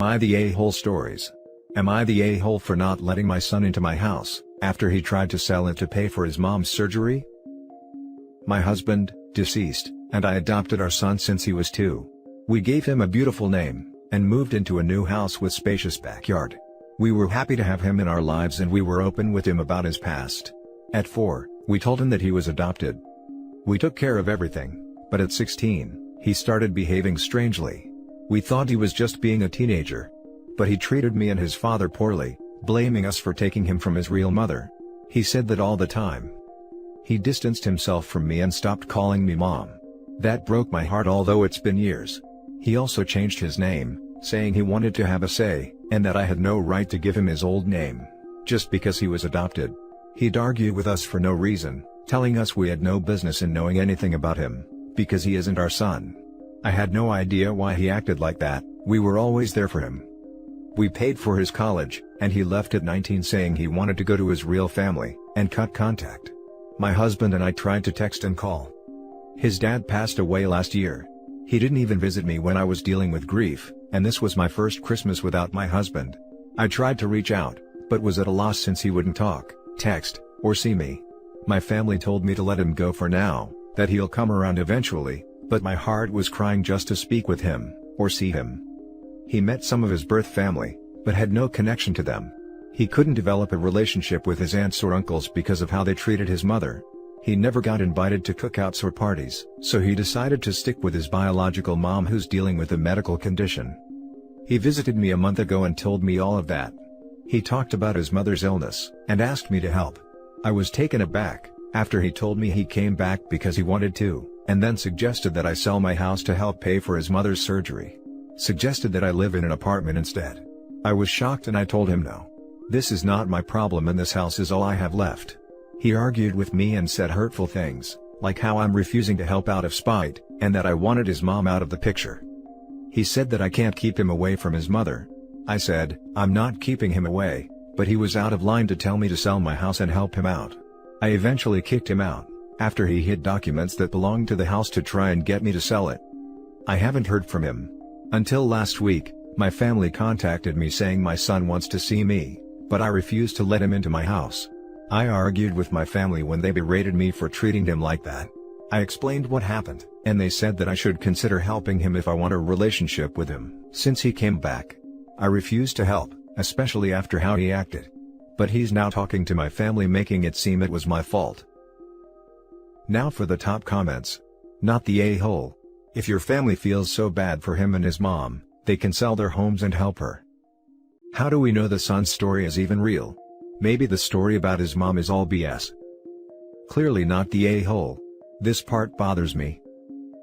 I the a-hole stories? Am I the a-hole for not letting my son into my house, after he tried to sell it to pay for his mom's surgery? My husband, deceased, and I adopted our son since he was 2. We gave him a beautiful name, and moved into a new house with spacious backyard. We were happy to have him in our lives and we were open with him about his past. At 4, we told him that he was adopted. We took care of everything, but at 16, he started behaving strangely. We thought he was just being a teenager. But he treated me and his father poorly, blaming us for taking him from his real mother. He said that all the time. He distanced himself from me and stopped calling me mom. That broke my heart, although it's been years. He also changed his name, saying he wanted to have a say, and that I had no right to give him his old name, just because he was adopted. He'd argue with us for no reason, telling us we had no business in knowing anything about him, because he isn't our son. I had no idea why he acted like that. We were always there for him. We paid for his college, and he left at 19 saying he wanted to go to his real family, and cut contact. My husband and I tried to text and call. His dad passed away last year. He didn't even visit me when I was dealing with grief, and this was my first Christmas without my husband. I tried to reach out, but was at a loss since he wouldn't talk, text, or see me. My family told me to let him go for now, that he'll come around eventually, but my heart was crying just to speak with him, or see him. He met some of his birth family, but had no connection to them. He couldn't develop a relationship with his aunts or uncles because of how they treated his mother. He never got invited to cookouts or parties, so he decided to stick with his biological mom who's dealing with a medical condition. He visited me a month ago and told me all of that. He talked about his mother's illness, and asked me to help. I was taken aback, after he told me he came back because he wanted to, and then suggested that I sell my house to help pay for his mother's surgery. Suggested that I live in an apartment instead. I was shocked and I told him no. This is not my problem and this house is all I have left. He argued with me and said hurtful things, like how I'm refusing to help out of spite, and that I wanted his mom out of the picture. He said that I can't keep him away from his mother. I said, I'm not keeping him away, but he was out of line to tell me to sell my house and help him out. I eventually kicked him out, after he hid documents that belonged to the house to try and get me to sell it. I haven't heard from him. Until last week, my family contacted me saying my son wants to see me, but I refused to let him into my house. I argued with my family when they berated me for treating him like that. I explained what happened, and they said that I should consider helping him if I want a relationship with him, since he came back. I refused to help, especially after how he acted. But he's now talking to my family, making it seem it was my fault. Now for the top comments. Not the a-hole. If your family feels so bad for him and his mom, they can sell their homes and help her. How do we know the son's story is even real? Maybe the story about his mom is all BS. Clearly not the a-hole. This part bothers me.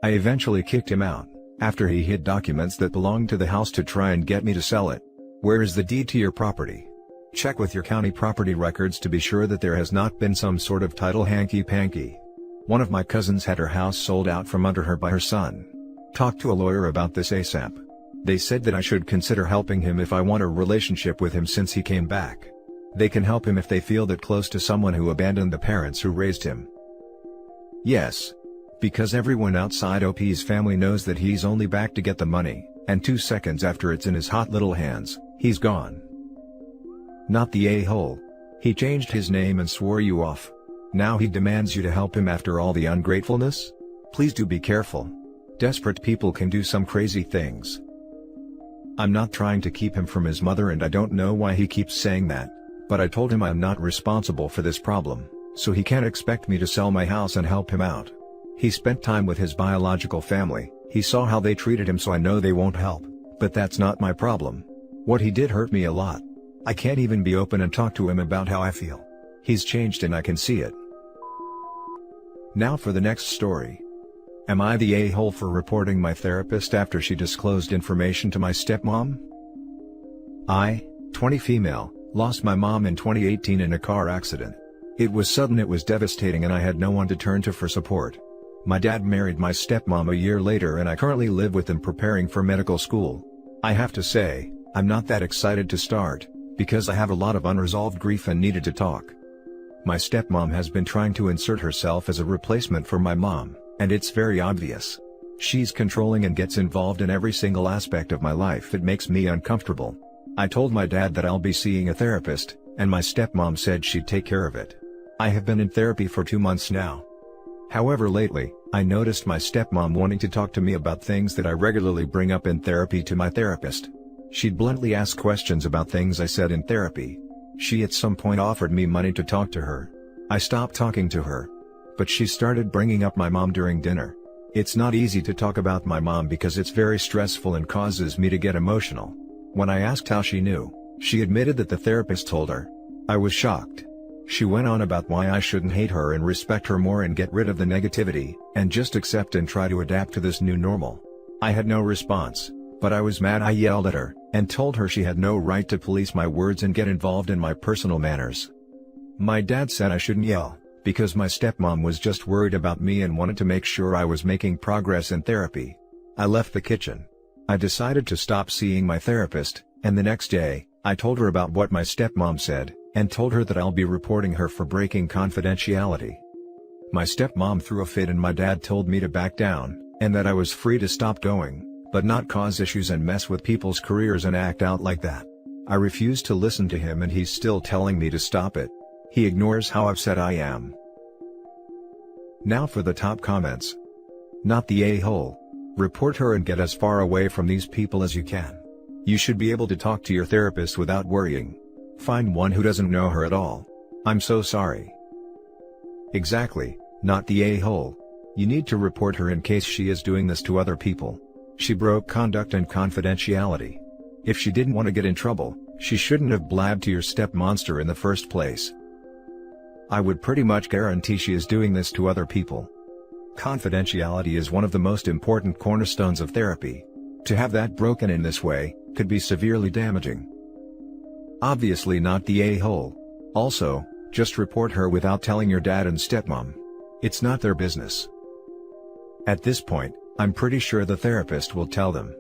I eventually kicked him out, after he hid documents that belonged to the house to try and get me to sell it. Where is the deed to your property? Check with your county property records to be sure that there has not been some sort of title hanky-panky. One of my cousins had her house sold out from under her by her son. Talk to a lawyer about this ASAP. They said that I should consider helping him if I want a relationship with him since he came back. They can help him if they feel that close to someone who abandoned the parents who raised him. Yes. Because everyone outside OP's family knows that he's only back to get the money, and 2 seconds after it's in his hot little hands, he's gone. Not the a-hole. He changed his name and swore you off. Now he demands you to help him after all the ungratefulness? Please do be careful. Desperate people can do some crazy things. I'm not trying to keep him from his mother and I don't know why he keeps saying that, but I told him I'm not responsible for this problem, so he can't expect me to sell my house and help him out. He spent time with his biological family, he saw how they treated him, so I know they won't help, but that's not my problem. What he did hurt me a lot. I can't even be open and talk to him about how I feel. He's changed and I can see it. Now for the next story. Am I the a-hole for reporting my therapist after she disclosed information to my stepmom? I, 20 female, lost my mom in 2018 in a car accident. It was sudden, it was devastating, and I had no one to turn to for support. My dad married my stepmom a year later and I currently live with him preparing for medical school. I have to say, I'm not that excited to start, because I have a lot of unresolved grief and needed to talk. My stepmom has been trying to insert herself as a replacement for my mom, and it's very obvious. She's controlling and gets involved in every single aspect of my life. It makes me uncomfortable. I told my dad that I'll be seeing a therapist, and my stepmom said she'd take care of it. I have been in therapy for 2 months now. However, lately, I noticed my stepmom wanting to talk to me about things that I regularly bring up in therapy to my therapist. She'd bluntly ask questions about things I said in therapy. She at some point offered me money to talk to her. I stopped talking to her. But she started bringing up my mom during dinner. It's not easy to talk about my mom because it's very stressful and causes me to get emotional. When I asked how she knew, she admitted that the therapist told her. I was shocked. She went on about why I shouldn't hate her and respect her more and get rid of the negativity, and just accept and try to adapt to this new normal. I had no response, but I was mad. I yelled at her, and told her she had no right to police my words and get involved in my personal manners. My dad said I shouldn't yell, because my stepmom was just worried about me and wanted to make sure I was making progress in therapy. I left the kitchen. I decided to stop seeing my therapist, and the next day, I told her about what my stepmom said, and told her that I'll be reporting her for breaking confidentiality. My stepmom threw a fit and my dad told me to back down, and that I was free to stop going, but not cause issues and mess with people's careers and act out like that. I refused to listen to him and he's still telling me to stop it. He ignores how upset I am. Now for the top comments. Not the a-hole. Report her and get as far away from these people as you can. You should be able to talk to your therapist without worrying. Find one who doesn't know her at all. I'm so sorry. Exactly, not the a-hole. You need to report her in case she is doing this to other people. She broke conduct and confidentiality. If she didn't want to get in trouble, she shouldn't have blabbed to your step-monster in the first place. I would pretty much guarantee she is doing this to other people. Confidentiality is one of the most important cornerstones of therapy. To have that broken in this way, could be severely damaging. Obviously not the a-hole. Also, just report her without telling your dad and stepmom. It's not their business. At this point, I'm pretty sure the therapist will tell them.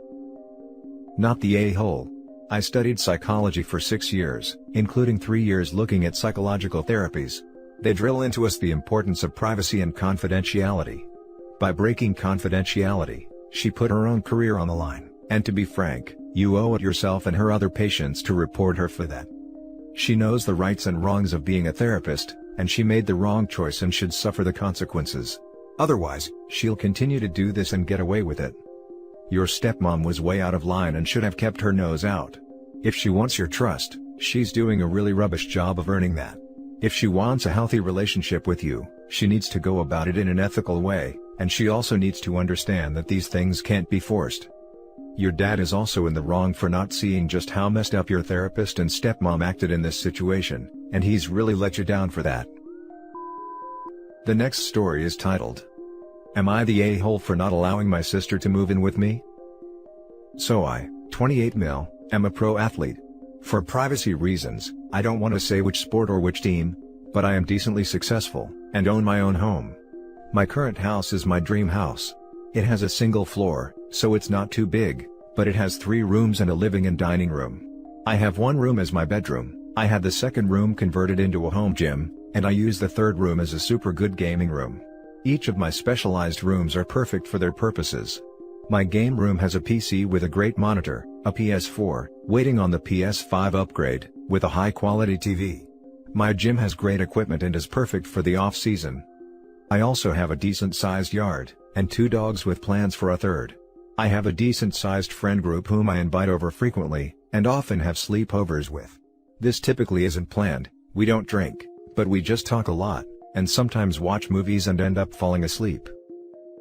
Not the a-hole. I studied psychology for 6 years, including 3 years looking at psychological therapies. They drill into us the importance of privacy and confidentiality. By breaking confidentiality, she put her own career on the line, and to be frank, you owe it yourself and her other patients to report her for that. She knows the rights and wrongs of being a therapist, and she made the wrong choice and should suffer the consequences. Otherwise, she'll continue to do this and get away with it. Your stepmom was way out of line and should have kept her nose out. If she wants your trust, she's doing a really rubbish job of earning that. If she wants a healthy relationship with you, she needs to go about it in an ethical way, and she also needs to understand that these things can't be forced. Your dad is also in the wrong for not seeing just how messed up your therapist and stepmom acted in this situation, and he's really let you down for that. The next story is titled, Am I the a-hole for not allowing my sister to move in with me? So I, 28 mil, am a pro athlete. For privacy reasons, I don't want to say which sport or which team, but I am decently successful, and own my own home. My current house is my dream house. It has a single floor, so it's not too big, but it has 3 rooms and a living and dining room. I have one room as my bedroom, I had the second room converted into a home gym, and I use the third room as a super good gaming room. Each of my specialized rooms are perfect for their purposes. My game room has a PC with a great monitor, a PS4, waiting on the PS5 upgrade, with a high-quality TV. My gym has great equipment and is perfect for the off-season. I also have a decent-sized yard, and 2 dogs with plans for a third. I have a decent-sized friend group whom I invite over frequently, and often have sleepovers with. This typically isn't planned, we don't drink, but we just talk a lot, and sometimes watch movies and end up falling asleep.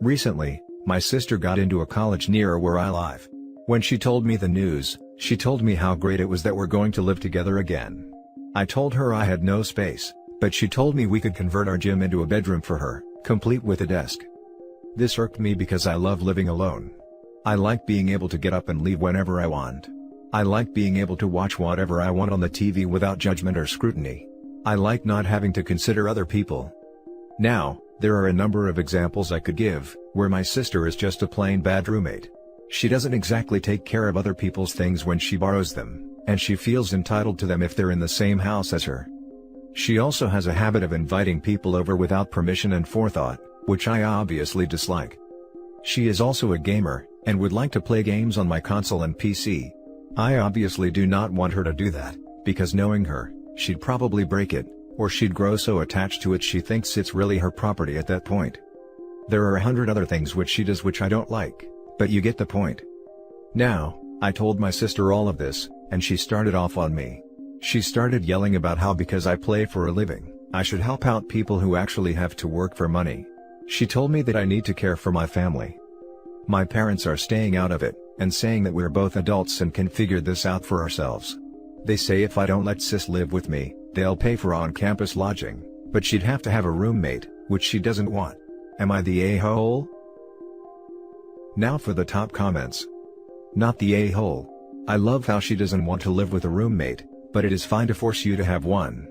Recently, my sister got into a college near where I live. When she told me the news, she told me how great it was that we're going to live together again. I told her I had no space, but she told me we could convert our gym into a bedroom for her, complete with a desk. This irked me because I love living alone. I like being able to get up and leave whenever I want. I like being able to watch whatever I want on the TV without judgment or scrutiny. I like not having to consider other people. Now, there are a number of examples I could give, where my sister is just a plain bad roommate. She doesn't exactly take care of other people's things when she borrows them, and she feels entitled to them if they're in the same house as her. She also has a habit of inviting people over without permission and forethought, which I obviously dislike. She is also a gamer, and would like to play games on my console and PC. I obviously do not want her to do that, because knowing her, she'd probably break it, or she'd grow so attached to it she thinks it's really her property at that point. There are 100 other things which she does which I don't like, but you get the point. Now, I told my sister all of this, and she started off on me. She started yelling about how because I play for a living, I should help out people who actually have to work for money. She told me that I need to care for my family. My parents are staying out of it, and saying that we're both adults and can figure this out for ourselves. They say if I don't let sis live with me, they'll pay for on-campus lodging, but she'd have to have a roommate, which she doesn't want. Am I the a-hole? Now for the top comments. Not the a-hole. I love how she doesn't want to live with a roommate, but it is fine to force you to have one.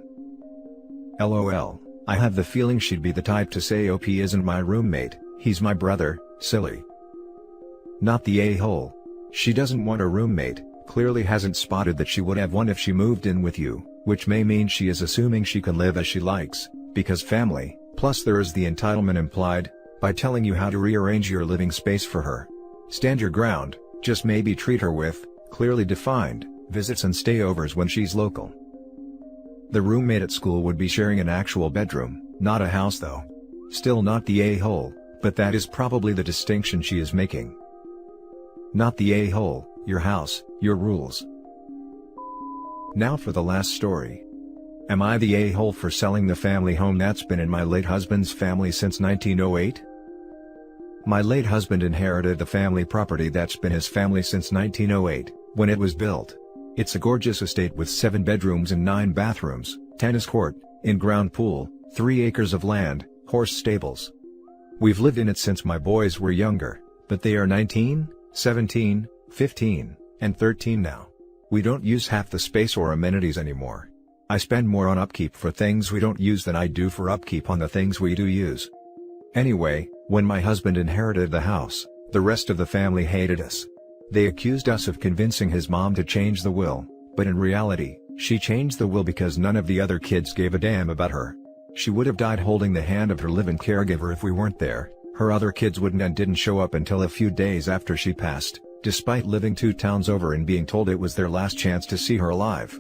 LOL. I have the feeling she'd be the type to say OP isn't my roommate, he's my brother, silly. Not the a-hole. She doesn't want a roommate, clearly hasn't spotted that she would have one if she moved in with you, which may mean she is assuming she can live as she likes, because family, plus there is the entitlement implied, by telling you how to rearrange your living space for her. Stand your ground, just maybe treat her with, clearly defined, visits and stayovers when she's local. The roommate at school would be sharing an actual bedroom, not a house though. Still not the a-hole, but that is probably the distinction she is making. Not the a-hole, your house, your rules. Now for the last story. Am I the a-hole for selling the family home that's been in my late husband's family since 1908? My late husband inherited the family property that's been his family since 1908, when it was built. It's a gorgeous estate with 7 bedrooms and 9 bathrooms, tennis court, in-ground pool, 3 acres of land, horse stables. We've lived in it since my boys were younger, but they are 19, 17, 15, and 13 now. We don't use half the space or amenities anymore. I spend more on upkeep for things we don't use than I do for upkeep on the things we do use. Anyway, when my husband inherited the house, the rest of the family hated us. They accused us of convincing his mom to change the will, but in reality, she changed the will because none of the other kids gave a damn about her. She would have died holding the hand of her live-in caregiver if we weren't there. Her other kids wouldn't and didn't show up until a few days after she passed, despite living 2 towns over and being told it was their last chance to see her alive.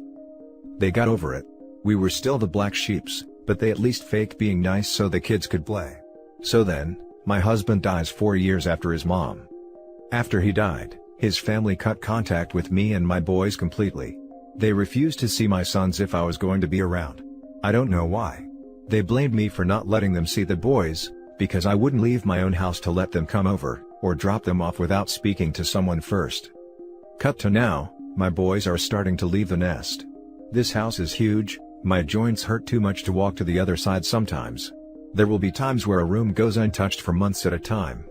They got over it. We were still the black sheeps, but they at least faked being nice so the kids could play. So then, my husband dies 4 years after his mom. After he died, his family cut contact with me and my boys completely. They refused to see my sons if I was going to be around. I don't know why. They blamed me for not letting them see the boys, because I wouldn't leave my own house to let them come over, or drop them off without speaking to someone first. Cut to now, my boys are starting to leave the nest. This house is huge, my joints hurt too much to walk to the other side sometimes. There will be times where a room goes untouched for months at a time.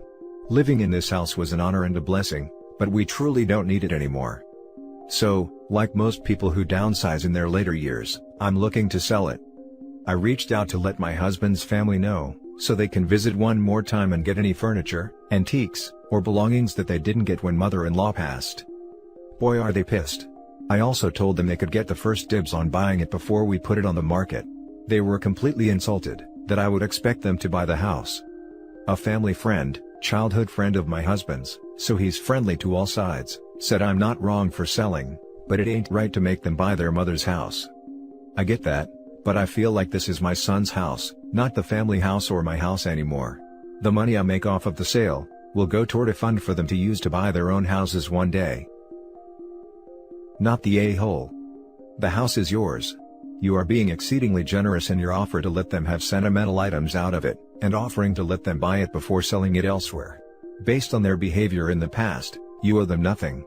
Living in this house was an honor and a blessing, but we truly don't need it anymore. So, like most people who downsize in their later years, I'm looking to sell it. I reached out to let my husband's family know, so they can visit one more time and get any furniture, antiques, or belongings that they didn't get when mother-in-law passed. Boy are they pissed. I also told them they could get the first dibs on buying it before we put it on the market. They were completely insulted, that I would expect them to buy the house. A family friend, childhood friend of my husband's, so he's friendly to all sides, said I'm not wrong for selling, but it ain't right to make them buy their mother's house. I get that, but I feel like this is my son's house, not the family house or my house anymore. The money I make off of the sale will go toward a fund for them to use to buy their own houses one day. Not the a-hole. The house is yours. You are being exceedingly generous in your offer to let them have sentimental items out of it, and offering to let them buy it before selling it elsewhere. Based on their behavior in the past, you owe them nothing.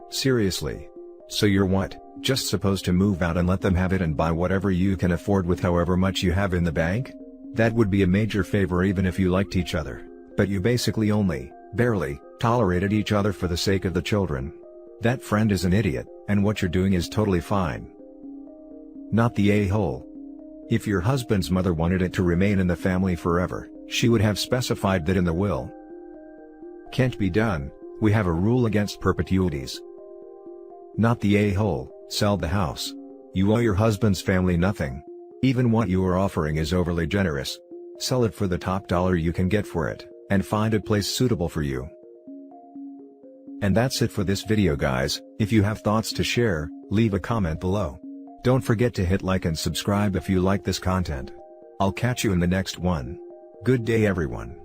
Seriously. So you're what, just supposed to move out and let them have it and buy whatever you can afford with however much you have in the bank? That would be a major favor even if you liked each other, but you basically only, barely, tolerated each other for the sake of the children. That friend is an idiot, and what you're doing is totally fine. Not the a-hole. If your husband's mother wanted it to remain in the family forever, she would have specified that in the will. Can't be done, we have a rule against perpetuities. Not the a-hole, sell the house. You owe your husband's family nothing. Even what you are offering is overly generous. Sell it for the top dollar you can get for it, and find a place suitable for you. And that's it for this video guys. If you have thoughts to share, leave a comment below. Don't forget to hit like and subscribe if you like this content. I'll catch you in the next one. Good day everyone.